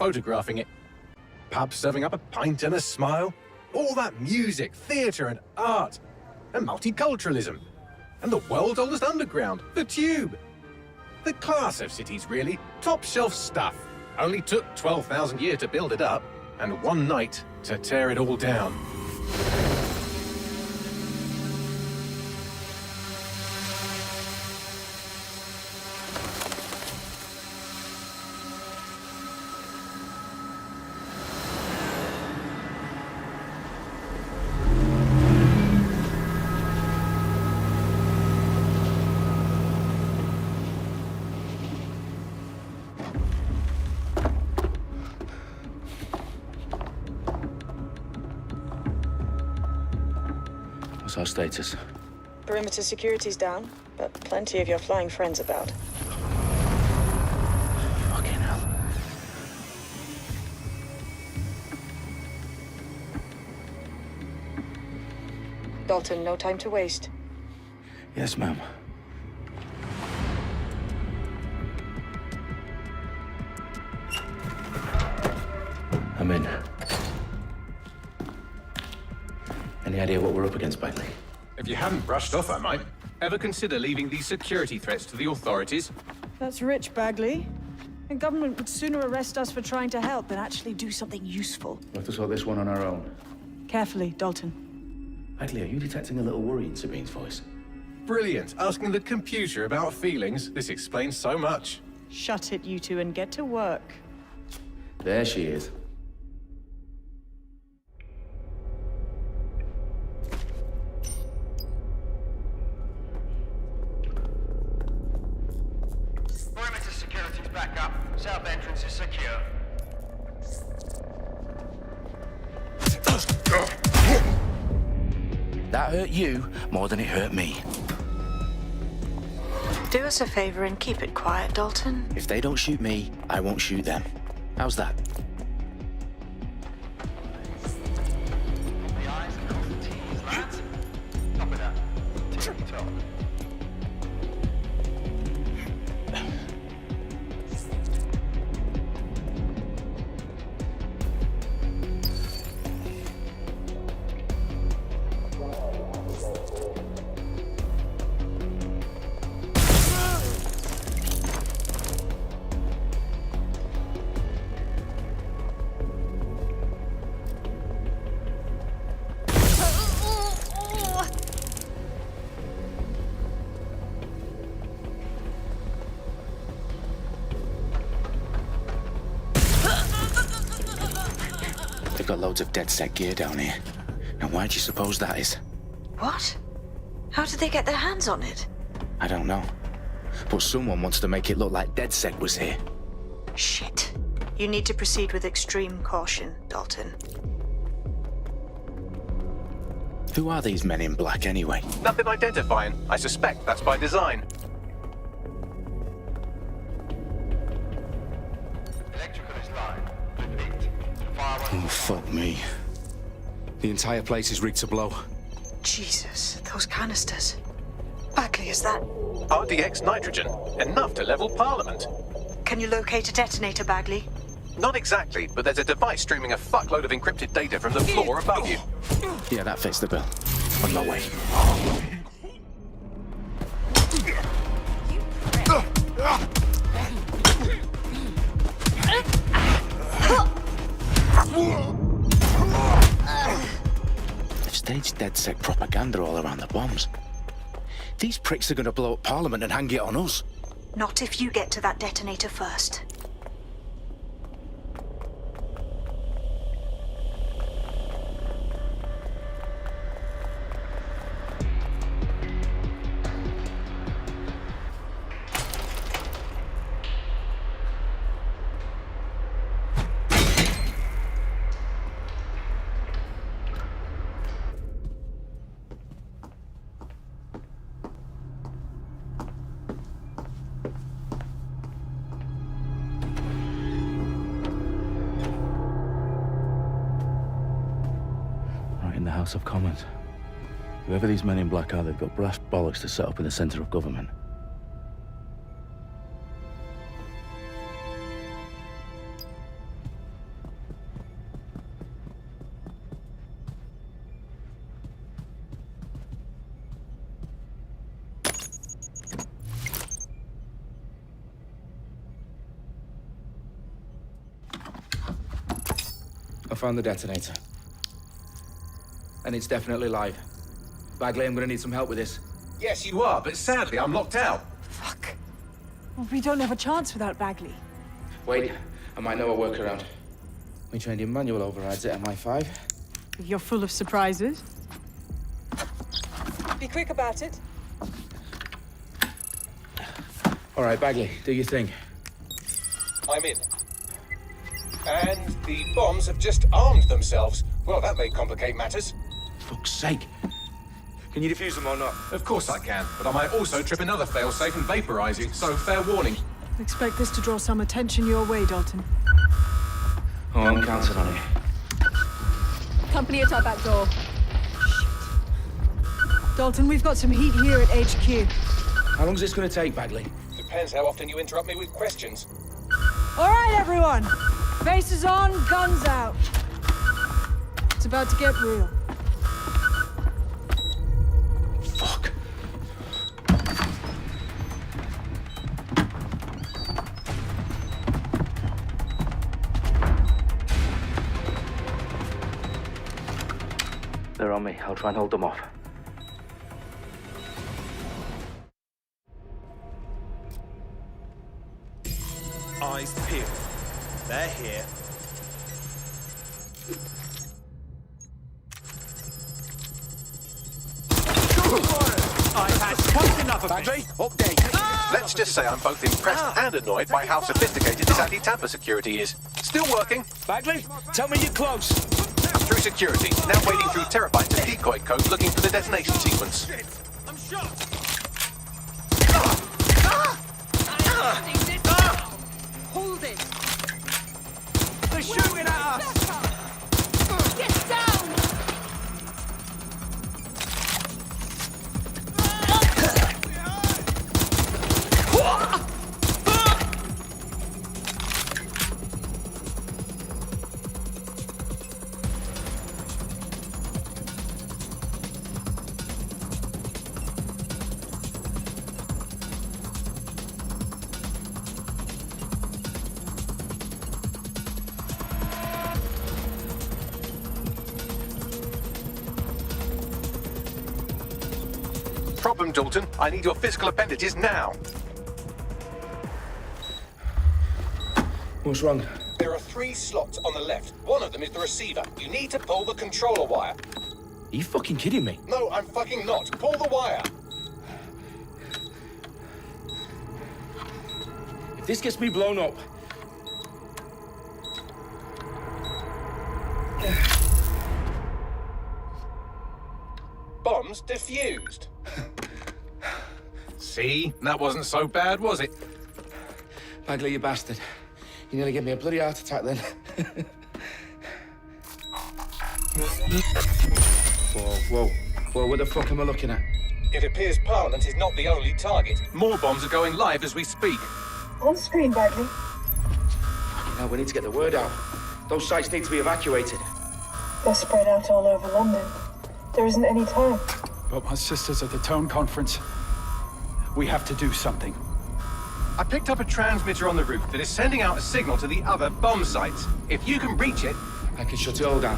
photographing it. Pubs serving up a pint and a smile. All that music, theatre and art. And multiculturalism. And the world's oldest underground, the Tube. The class of cities, really. Top shelf stuff. Only took 12,000 years to build it up, and one night to tear it all down. What's our status? Perimeter security's down, but plenty of your flying friends about. Fucking hell. Dalton, no time to waste. Yes, ma'am. I'm in. Any idea what we're up against, Bagley? If you hadn't brushed off, I might. Ever consider leaving these security threats to the authorities? That's rich, Bagley. The government would sooner arrest us for trying to help than actually do something useful. We'll have to sort this one on our own. Carefully, Dalton. Bagley, are you detecting a little worry in Sabine's voice? Brilliant. Asking the computer about feelings. This explains so much. Shut it, you two, and get to work. There she is. Perimeter security's back up. South entrance is secure. That hurt you more than it hurt me. Do us a favor and keep it quiet, Dalton. If they don't shoot me, I won't shoot them. How's that? The eyes across the T's, lads. Top of that. Tick-tock. They've got loads of dead set gear down here. Now why do you suppose that is? What? How did they get their hands on it? I don't know. But someone wants to make it look like DedSec was here. Shit. You need to proceed with extreme caution, Dalton. Who are these men in black anyway? Nothing identifying. I suspect that's by design. Electrical is live. Repeat. Fire Oh, fuck me. The entire place is rigged to blow. Jesus, those canisters. Bagley, is that... RDX nitrogen. Enough to level Parliament. Can you locate a detonator, Bagley? Not exactly, but there's a device streaming a fuckload of encrypted data from the floor above you. Yeah, that fits the bill. On my way. They've staged DedSec propaganda all around the bombs. These pricks are going to blow up Parliament and hang it on us. Not if you get to that detonator first. Right in the House of Commons. Whoever these men in black are, they've got brass bollocks to set up in the centre of government. I found the detonator. And it's definitely live. Bagley, I'm gonna need some help with this. Yes, you are, but sadly, I'm locked out. Fuck. Well, we don't have a chance without Bagley. Wait, I might know a workaround. We trained in manual overrides at MI5. You're full of surprises. Be quick about it. All right, Bagley, do your thing. I'm in. And the bombs have just armed themselves. Well, that may complicate matters. Fuck's sake. Can you defuse them or not? Of course I can, but I might also trip another failsafe and vaporize you, so fair warning. Expect this to draw some attention your way, Dalton. Oh, I'm counting on it. Company at our back door. Dalton, we've got some heat here at HQ. How long is this gonna take, Bagley? Depends how often you interrupt me with questions. All right, everyone. Faces on, guns out. It's about to get real. Fuck. They're on me. I'll try and hold them off. Eyes peeled. They're here. I've had quite enough of Bagley, this. update. Let's just say I'm both impressed and annoyed by how sophisticated this anti-tamper security is. Still working. Bagley, tell me you're close. Through security, now wading through terabytes of decoy code looking for the detonation sequence. I'm shot. Hold it! They're shooting at us. Get down! Problem, Dalton. I need your physical appendages now. What's wrong? There are 3 slots on the left. One of them is the receiver. You need to pull the controller wire. Are you fucking kidding me? No, I'm fucking not. Pull the wire. If this gets me blown up... Bombs defused. See? That wasn't so bad, was it? Bagley, you bastard. You nearly gave me a bloody heart attack then. Whoa, what the fuck am I looking at? It appears Parliament is not the only target. More bombs are going live as we speak. On screen, Bagley. Now we need to get the word out. Those sites need to be evacuated. They're spread out all over London. There isn't any time. But my sister's at the town conference. We have to do something. I picked up a transmitter on the roof that is sending out a signal to the other bomb sites. If you can reach it... I can shut it all down.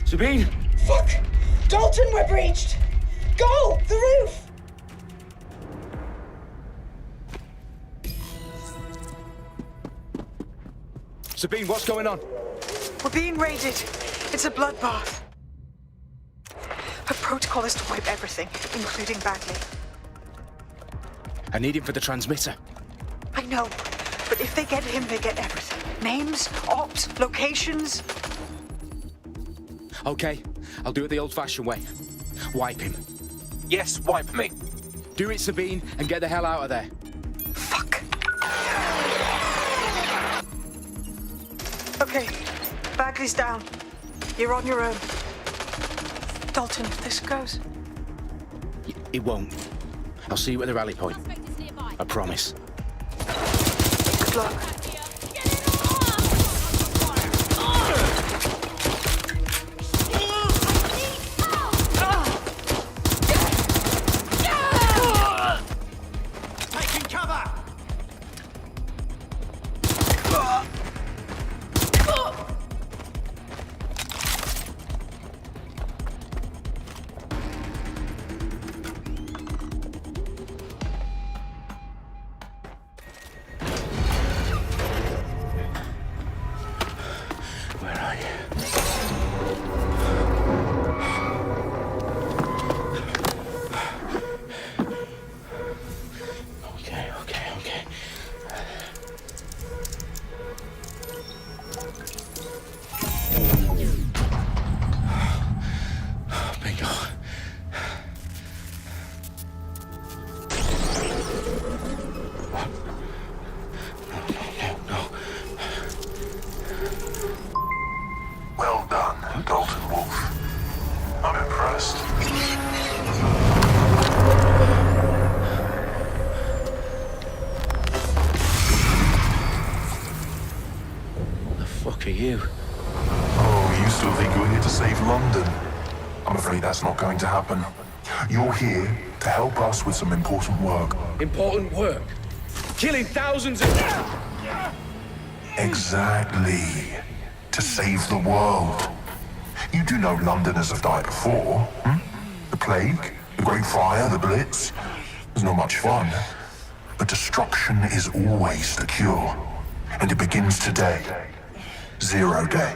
Sabine! Fuck! Dalton, we're breached! Go! The roof! Sabine, what's going on? We're being raided. It's a bloodbath. Her protocol is to wipe everything, including Bagley. I need him for the transmitter. I know, but if they get him, they get everything. Names, ops, locations. Okay, I'll do it the old-fashioned way. Wipe him. Yes, wipe me. Do it, Sabine, and get the hell out of there. Fuck. Okay, Bagley's down. You're on your own. Dalton, if this goes... It won't. I'll see you at the rally point. I promise. Good luck. going to happen. You're here to help us with some important work. Important work. Killing thousands of... Exactly. To save the world. You do know Londoners have died before, hmm? The plague, the Great Fire, the Blitz. It's not much fun. But destruction is always the cure. And it begins today. 0 day.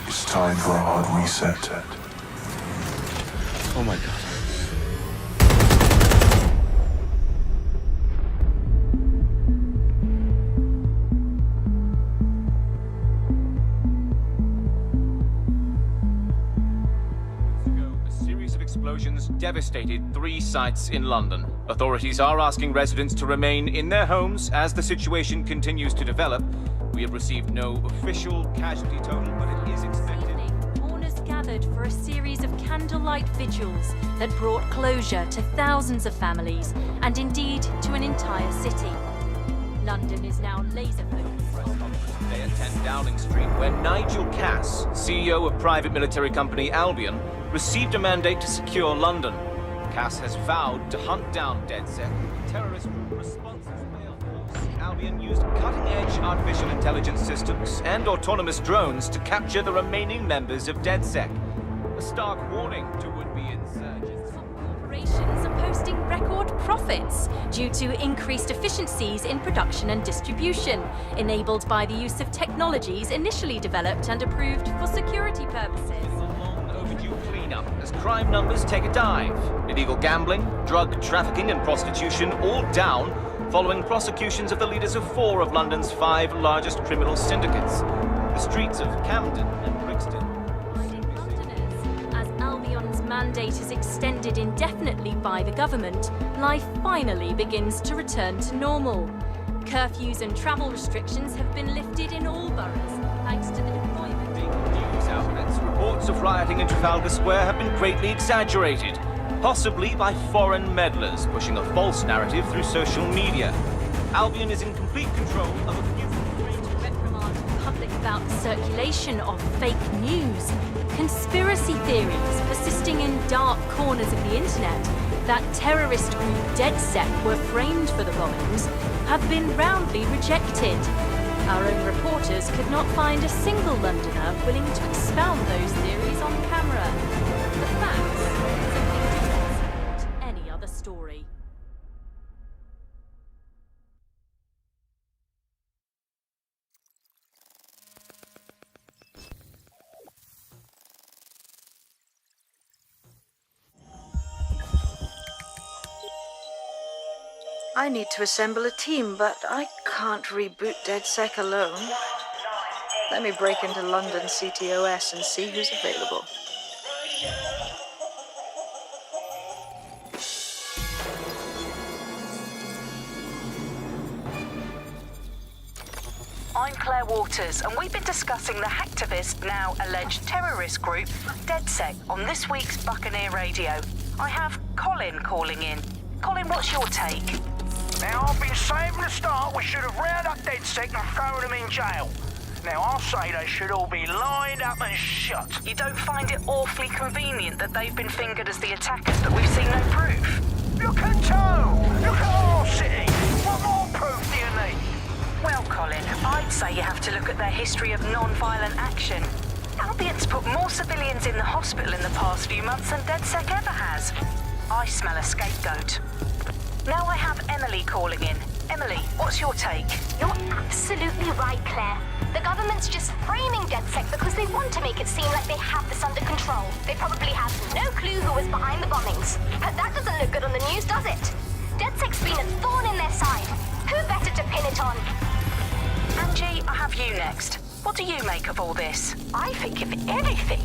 It's time for a hard reset. Oh my God. Explosions devastated 3 sites in London. Authorities are asking residents to remain in their homes as the situation continues to develop. We have received no official casualty total, but it is expected. Mourners gathered for a series of candlelight vigils that brought closure to thousands of families and indeed to an entire city. London is now laser-focused. Today at 10 Dowling Street, where Nigel Cass, CEO of private military company Albion, received a mandate to secure London. Cass has vowed to hunt down DedSec. Terrorist group responses failed. Albion used cutting-edge artificial intelligence systems and autonomous drones to capture the remaining members of DedSec. A stark warning to would-be insurgents. Corporations are posting record profits due to increased efficiencies in production and distribution, enabled by the use of technologies initially developed and approved for security purposes. Cleanup as crime numbers take a dive. Illegal gambling, drug trafficking and prostitution all down following prosecutions of the leaders of 4 of London's 5 largest criminal syndicates. The streets of Camden and Brixton. Londoners, as Albion's mandate is extended indefinitely by the government, life finally begins to return to normal. Curfews and travel restrictions have been lifted in all boroughs, thanks to the deployment. News outlets, reports of rioting in Trafalgar Square have been greatly exaggerated, possibly by foreign meddlers pushing a false narrative through social media. Albion is in complete control of a few reprimand the public about the circulation of fake news, conspiracy theories persisting in dark corners of the internet that terrorist group DedSec were framed for the bombings have been roundly rejected. Our own reporters could not find a single Londoner willing to expound those theories on camera. The facts simply do not support any other story. I need to assemble a team, but I can't reboot DedSec alone. Let me break into London CTOS and see who's available. I'm Claire Waters, and we've been discussing the hacktivist, now alleged terrorist group, DedSec, on this week's Buccaneer Radio. I have Colin calling in. Colin, what's your take? Now, I've been saying from the start we should have rounded up DedSec and thrown them in jail. Now, I'll say they should all be lined up and shot. You don't find it awfully convenient that they've been fingered as the attackers, but we've seen no proof? Look at Toe! Look at our city! What more proof do you need? Well, Colin, I'd say you have to look at their history of non-violent action. Albion's put more civilians in the hospital in the past few months than DedSec ever has. I smell a scapegoat. Now I have Emily calling in. Emily, what's your take? You're absolutely right, Claire. The government's just framing DedSec because they want to make it seem like they have this under control. They probably have no clue who was behind the bombings. But that doesn't look good on the news, does it? DedSec's been a thorn in their side. Who better to pin it on? Angie, I have you next. What do you make of all this? I think, if anything,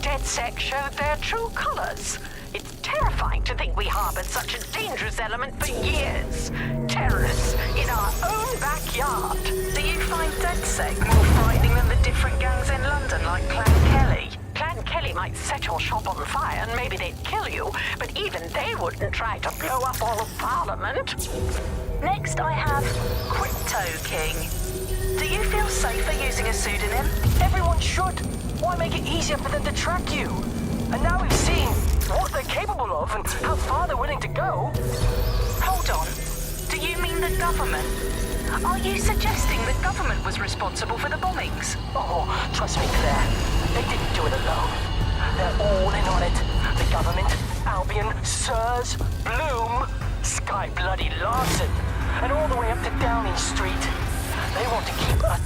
DedSec showed their true colors. It's terrifying to think we harbored such a dangerous element for years. Terrorists in our own backyard. Do you find DedSec more frightening than the different gangs in London, like Clan Kelly? Clan Kelly might set your shop on fire and maybe they'd kill you, but even they wouldn't try to blow up all of Parliament. Next, I have Crypto King. Do you feel safer using a pseudonym? Everyone should. Why make it easier for them to track you? And now we've seen what they're capable of and how far they're willing to go. Hold on. Do you mean the government? Are you suggesting the government was responsible for the bombings? Oh, trust me, Claire. They didn't do it alone. They're all in on it. The government, Albion, Sirs, Bloom, Sky Bloody Larson, and all the way up to Downing Street. They want to keep us.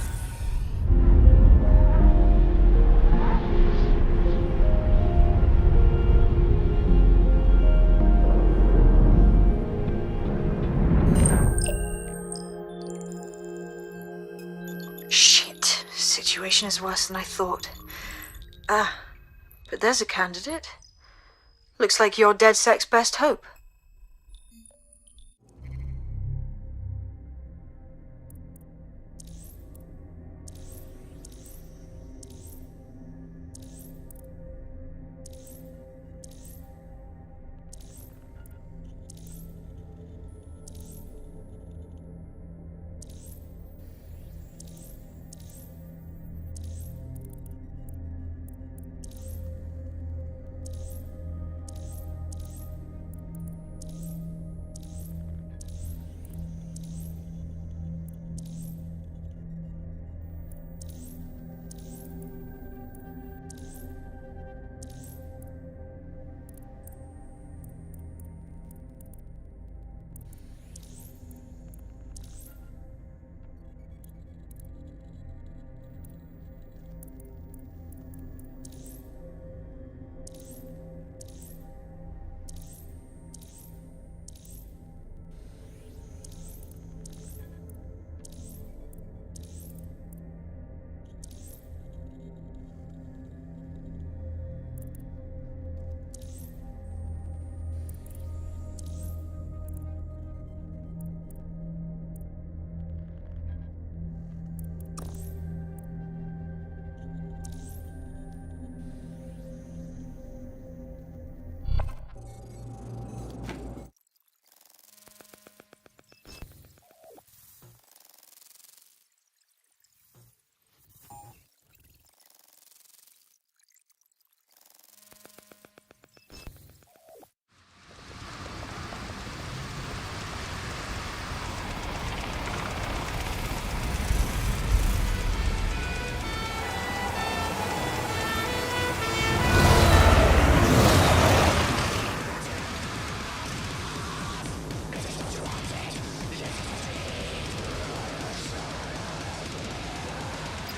Shit. Situation is worse than I thought. But there's a candidate. Looks like you're DedSec's best hope.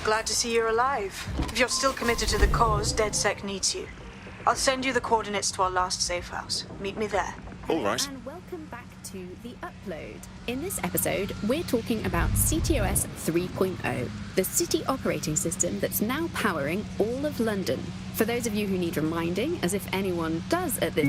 Glad to see you're alive. If you're still committed to the cause, DedSec needs you. I'll send you the coordinates to our last safe house. Meet me there. All right. And welcome back to The Upload. In this episode, we're talking about CTOS 3.0, the city operating system that's now powering all of London. For those of you who need reminding, as if anyone does at this...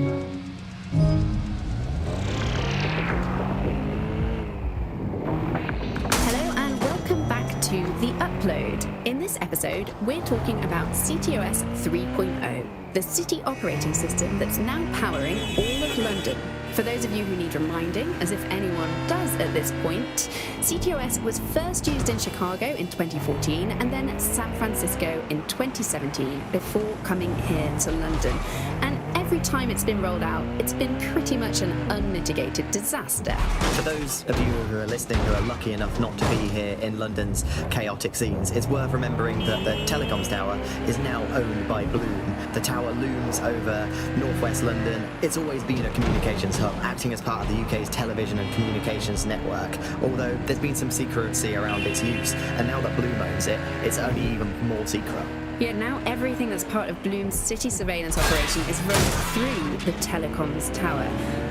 Hello and welcome back to The Upload. In this episode, we're talking about CTOS 3.0, the city operating system that's now powering all of London. For those of you who need reminding, as if anyone does at this point, CTOS was first used in Chicago in 2014 and then San Francisco in 2017 before coming here to London. And every time it's been rolled out, it's been pretty much an unmitigated disaster. For those of you who are listening who are lucky enough not to be here in London's chaotic scenes, it's worth remembering that the telecoms tower is now owned by Bloom. The tower looms over northwest London. It's always been a communications hub, acting as part of the UK's television and communications network, although there's been some secrecy around its use, and now that Bloom owns it, it's only even more secret. Yet now everything that's part of Bloom's city surveillance operation is run through the telecoms tower.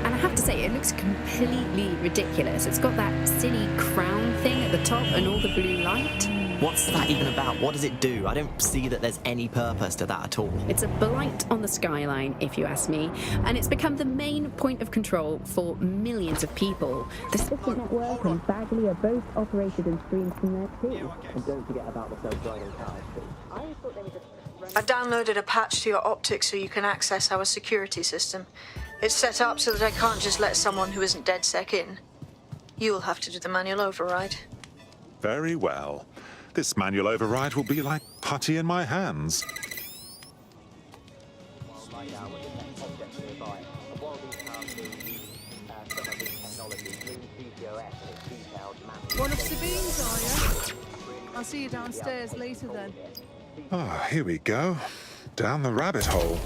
And I have to say, it looks completely ridiculous. It's got that silly crown thing at the top and all the blue light. What's that even about? What does it do? I don't see that there's any purpose to that at all. It's a blight on the skyline, if you ask me, and it's become the main point of control for millions of people. The City Network and Bagley are both operated and streamed from there too. And don't forget about the self-driving cars too. I thought they were just I downloaded a patch to your optics so you can access our security system. It's set up so that I can't just let someone who isn't DedSec in. You'll have to do the manual override. Very well. This manual override will be like putty in my hands. One of Sabine's, are you? I'll see you downstairs later then. Ah, here we go. Down the rabbit hole.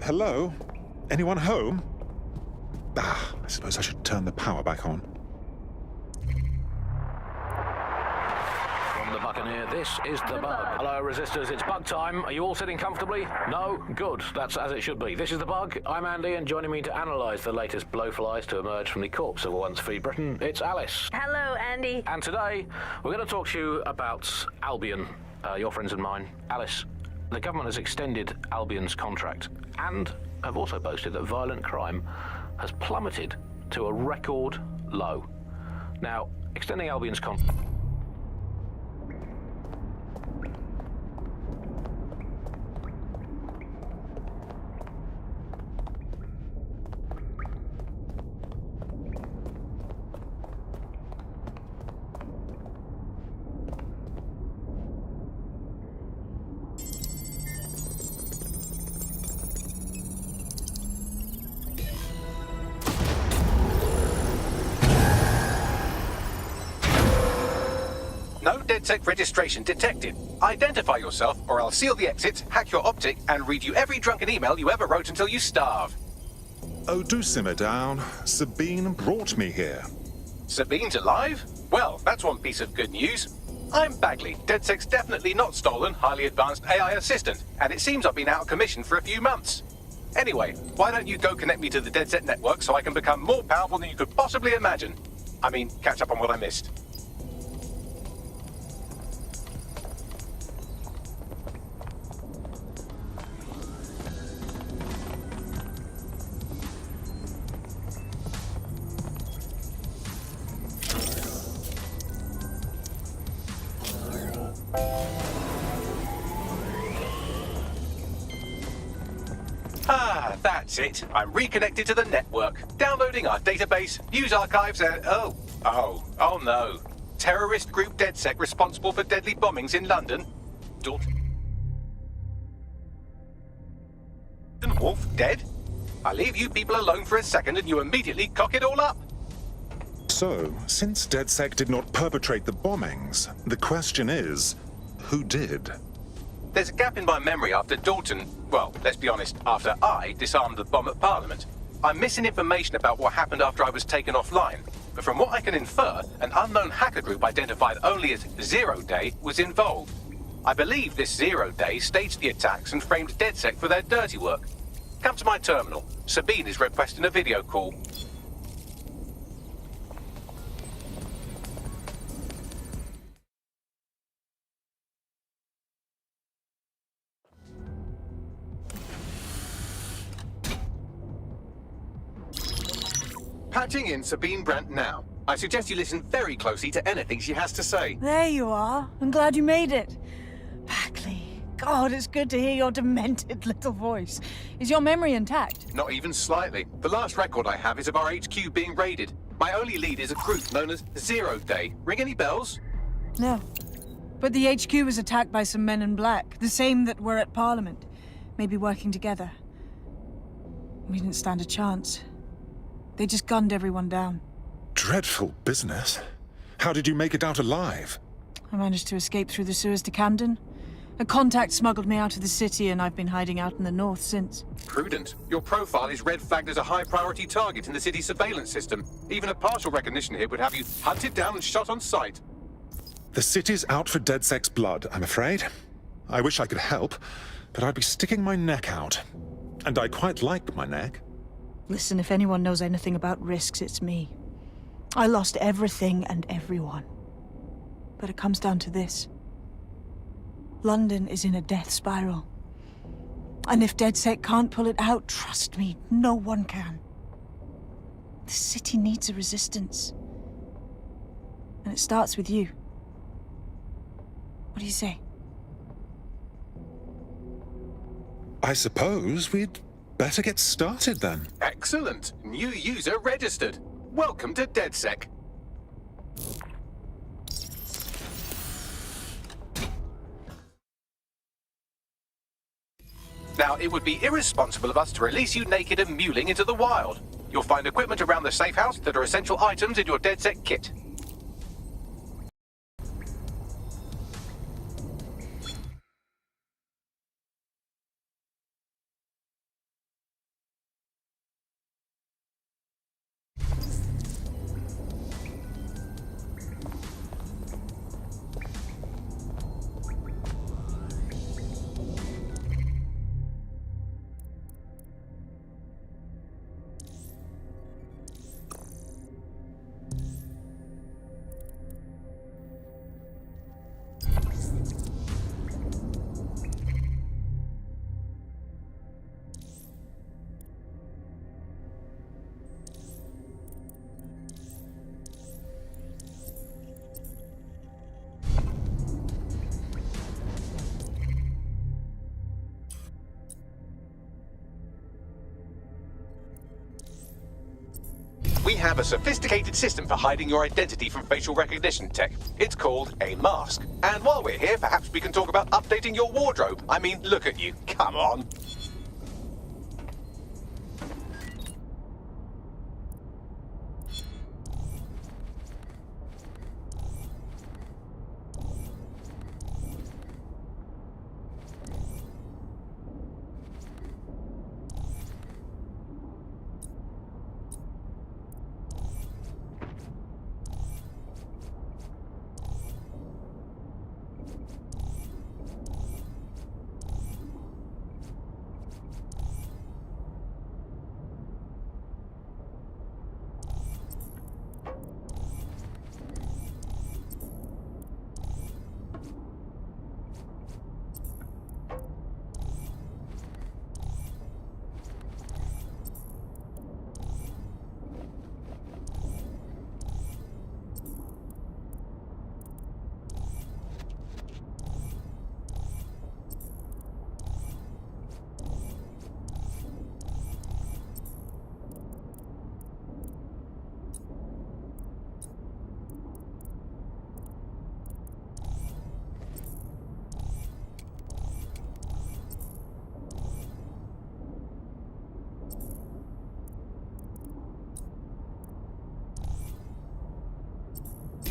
Hello? Anyone home? Ah, I suppose I should turn the power back on. From the Buccaneer, this is the Bug. Hello, Resistors, it's Bug time. Are you all sitting comfortably? No? Good. That's as it should be. This is the Bug. I'm Andy, and joining me to analyse the latest blowflies to emerge from the corpse of a once free Britain, it's Alice. Hello, Andy. And today, we're going to talk to you about Albion, your friends and mine. Alice, the government has extended Albion's contract and have also boasted that violent crime has plummeted to a record low. Now, extending Albion's contract... No DedSec registration detected. Identify yourself, or I'll seal the exits, hack your optic, and read you every drunken email you ever wrote until you starve. Oh, do simmer down. Sabine brought me here. Sabine's alive? Well, that's one piece of good news. I'm Bagley, DedSec's definitely not stolen, highly advanced AI assistant, and it seems I've been out of commission for a few months. Anyway, why don't you go connect me to the DedSec network so I can become more powerful than you could possibly imagine? I mean, catch up on what I missed. Ah, that's it. I'm reconnected to the network, downloading our database, news archives, and oh no. Terrorist group DedSec responsible for deadly bombings in London. Dalton Wolf dead? I leave you people alone for a second and you immediately cock it all up. So, since DedSec did not perpetrate the bombings, the question is, who did? There's a gap in my memory after Dalton, well, let's be honest, after I disarmed the bomb at Parliament. I'm missing information about what happened after I was taken offline, but from what I can infer, an unknown hacker group identified only as Zero Day was involved. I believe this Zero Day staged the attacks and framed DedSec for their dirty work. Come to my terminal. Sabine is requesting a video call. Patching in Sabine Brandt now. I suggest you listen very closely to anything she has to say. There you are. I'm glad you made it. Bagley. God, it's good to hear your demented little voice. Is your memory intact? Not even slightly. The last record I have is of our HQ being raided. My only lead is a group known as Zero Day. Ring any bells? No. But the HQ was attacked by some men in black, the same that were at Parliament. Maybe working together. We didn't stand a chance. They just gunned everyone down. Dreadful business. How did you make it out alive? I managed to escape through the sewers to Camden. A contact smuggled me out of the city, and I've been hiding out in the north since. Prudent. Your profile is red flagged as a high-priority target in the city's surveillance system. Even a partial recognition here would have you hunted down and shot on sight. The city's out for DedSec's blood, I'm afraid. I wish I could help, but I'd be sticking my neck out. And I quite like my neck. Listen, if anyone knows anything about risks, it's me. I lost everything and everyone. But it comes down to this. London is in a death spiral. And if DedSec can't pull it out, trust me, no one can. The city needs a resistance. And it starts with you. What do you say? I suppose we'd better get started then. Excellent. New user registered. Welcome to DedSec. Now, it would be irresponsible of us to release you naked and mewling into the wild. You'll find equipment around the safe house that are essential items in your DedSec kit. We have a sophisticated system for hiding your identity from facial recognition tech. It's called a mask. And while we're here, perhaps we can talk about updating your wardrobe. I mean, look at you. Come on.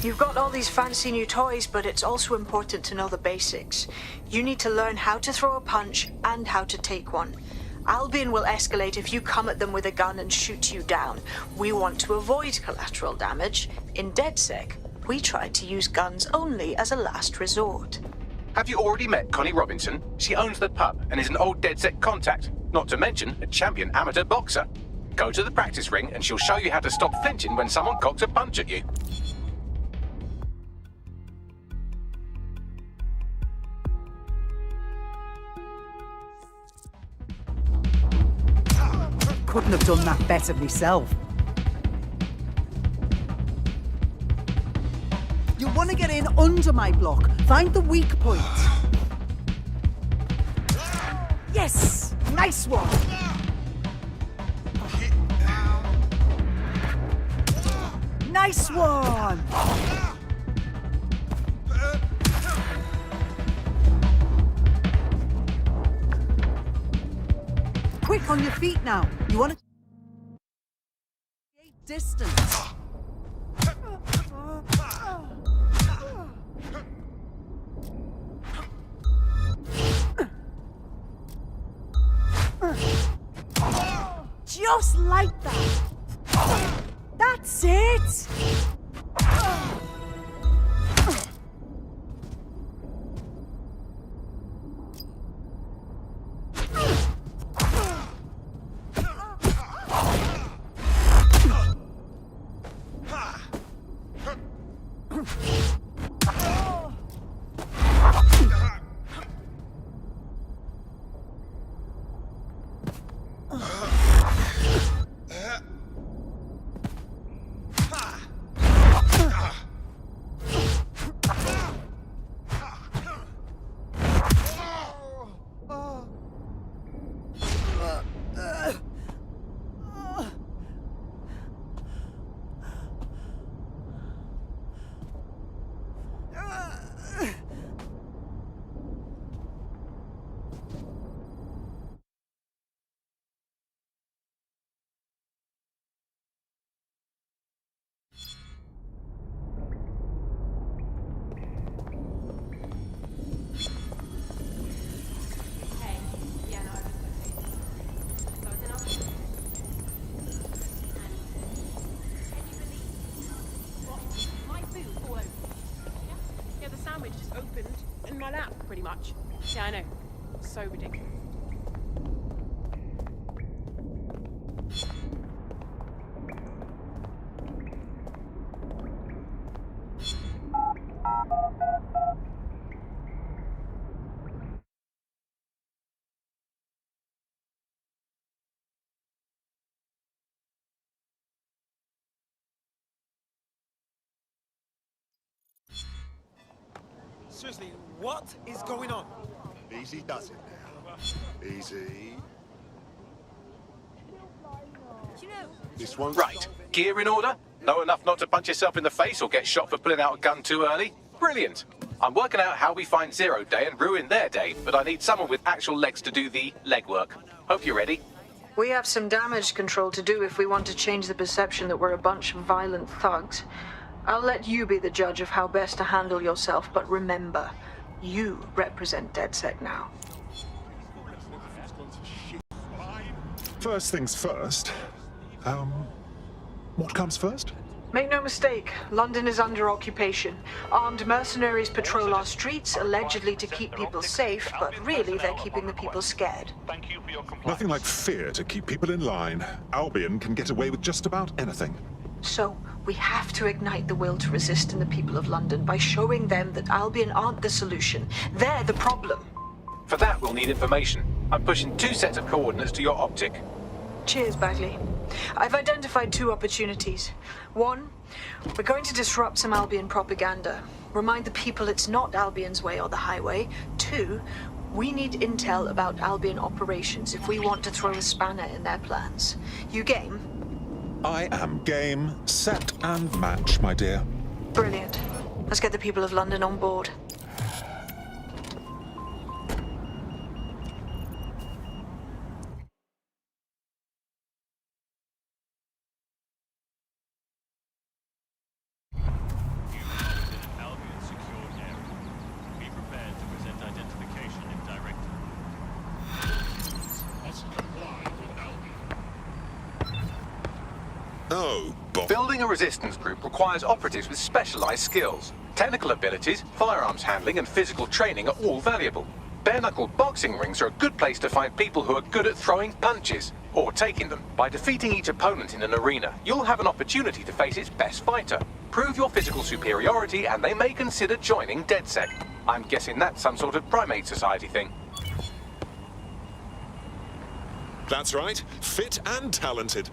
You've got all these fancy new toys, but it's also important to know the basics. You need to learn how to throw a punch and how to take one. Albion will escalate if you come at them with a gun and shoot you down. We want to avoid collateral damage. In DedSec, we try to use guns only as a last resort. Have you already met Connie Robinson? She owns the pub and is an old DedSec contact, not to mention a champion amateur boxer. Go to the practice ring and she'll show you how to stop flinching when someone cocks a punch at you. Couldn't have done that better myself. You want to get in under my block. Find the weak point. Yes! Nice one! Nice one! Quick on your feet now. You want to create distance. Just like that. That's it. sandwich just opened in my lap, pretty much. Yeah, I know. So ridiculous. Seriously, what is going on? Easy does it now. Easy. This one. Right. Gear in order? Know enough not to punch yourself in the face or get shot for pulling out a gun too early? Brilliant. I'm working out how we find Zero Day and ruin their day, but I need someone with actual legs to do the legwork. Hope you're ready. We have some damage control to do if we want to change the perception that we're a bunch of violent thugs. I'll let you be the judge of how best to handle yourself, but remember, you represent DedSec now. First things first. What comes first? Make no mistake, London is under occupation. Armed mercenaries patrol our streets, allegedly to keep people safe, but really they're keeping the people scared. Nothing like fear to keep people in line. Albion can get away with just about anything. So, we have to ignite the will to resist in the people of London by showing them that Albion aren't the solution. They're the problem. For that, we'll need information. I'm pushing 2 sets of coordinates to your optic. Cheers, Bagley. I've identified 2 opportunities. 1, we're going to disrupt some Albion propaganda. Remind the people it's not Albion's way or the highway. 2, we need intel about Albion operations if we want to throw a spanner in their plans. You game? I am game, set and match, my dear. Brilliant. Let's get the people of London on board. Building a resistance group requires operatives with specialized skills. Technical abilities, firearms handling, and physical training are all valuable. Bare-knuckle boxing rings are a good place to find people who are good at throwing punches, or taking them. By defeating each opponent in an arena, you'll have an opportunity to face its best fighter. Prove your physical superiority, and they may consider joining DedSec. I'm guessing that's some sort of primate society thing. That's right. Fit and talented.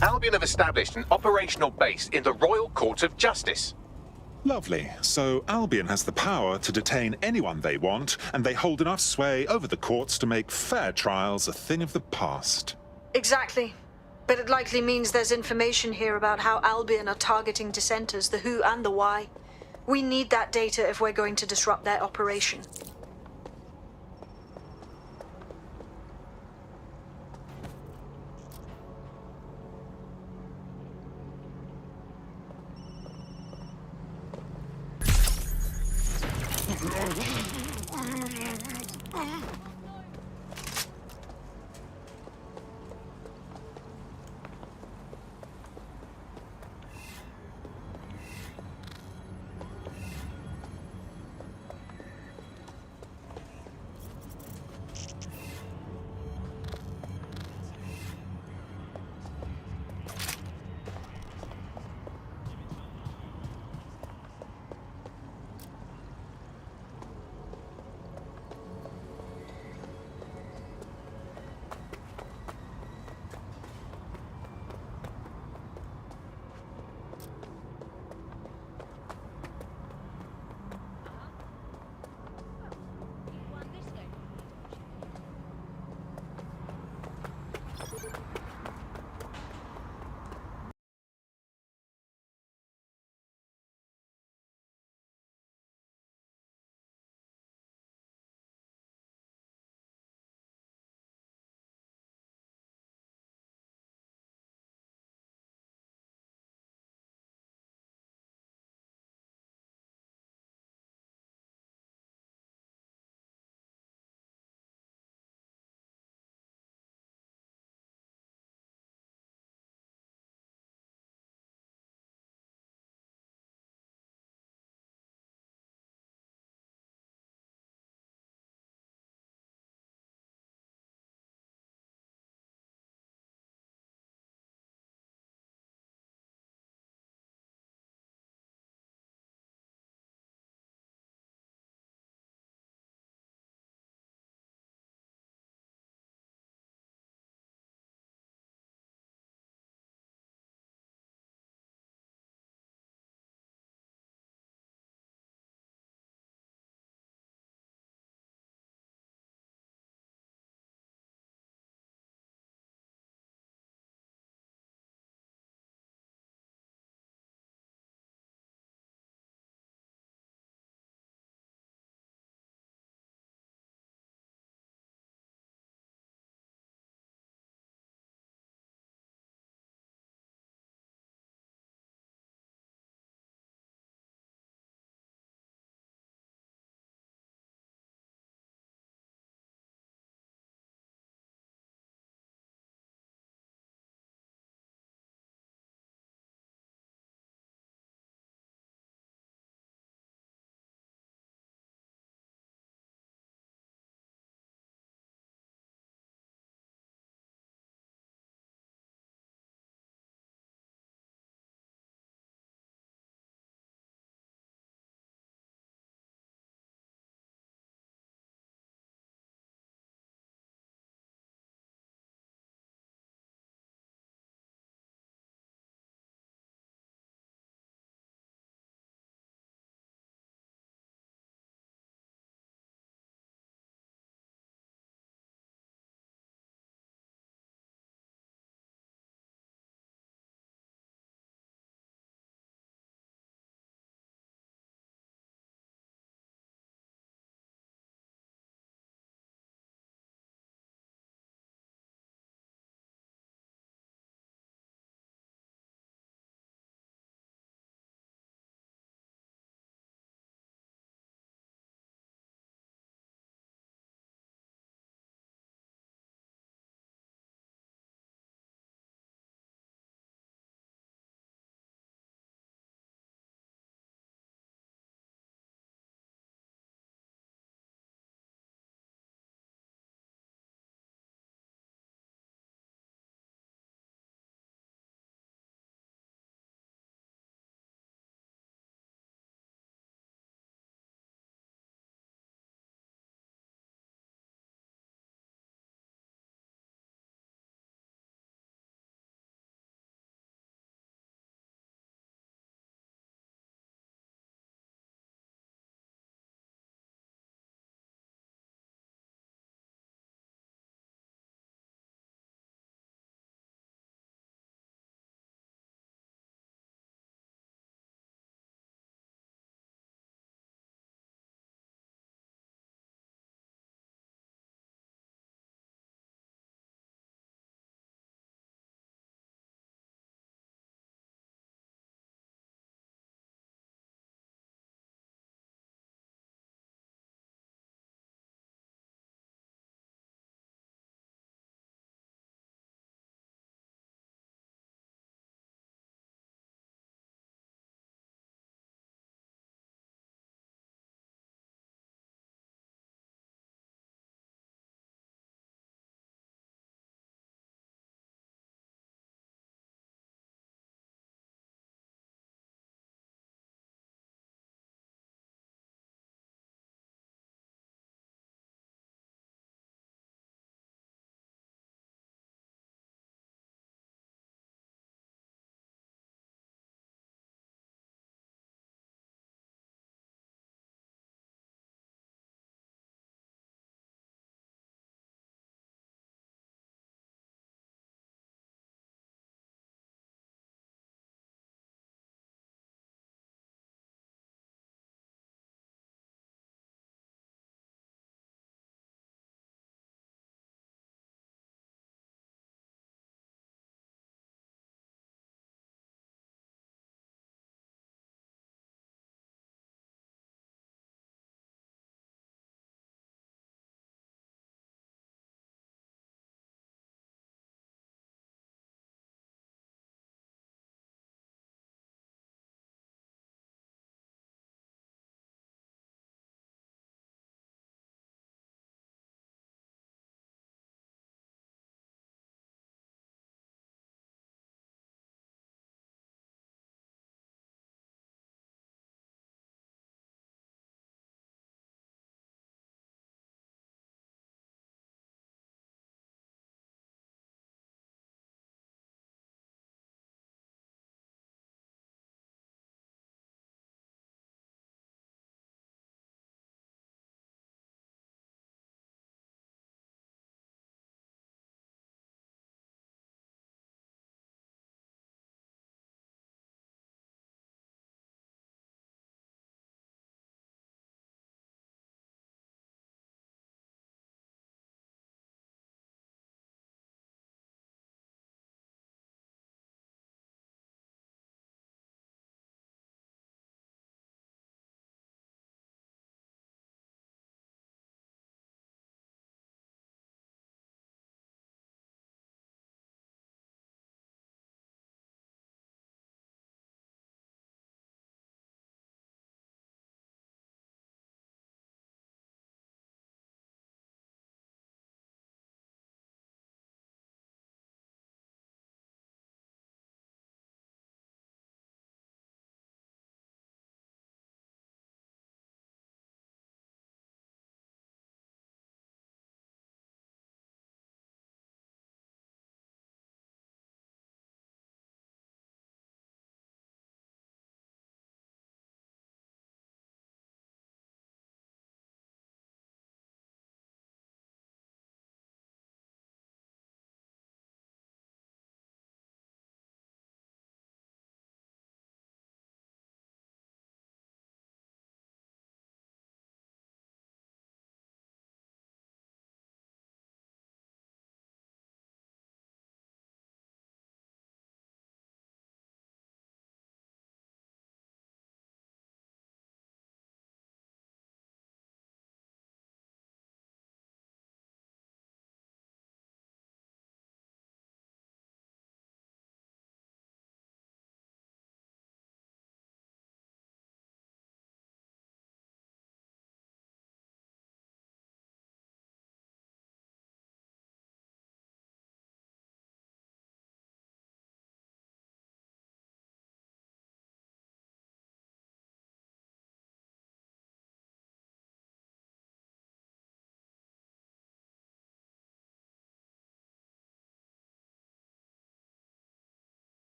Albion have established an operational base in the Royal Courts of Justice. Lovely. So Albion has the power to detain anyone they want, and they hold enough sway over the courts to make fair trials a thing of the past. Exactly. But it likely means there's information here about how Albion are targeting dissenters, the who and the why. We need that data if we're going to disrupt their operation.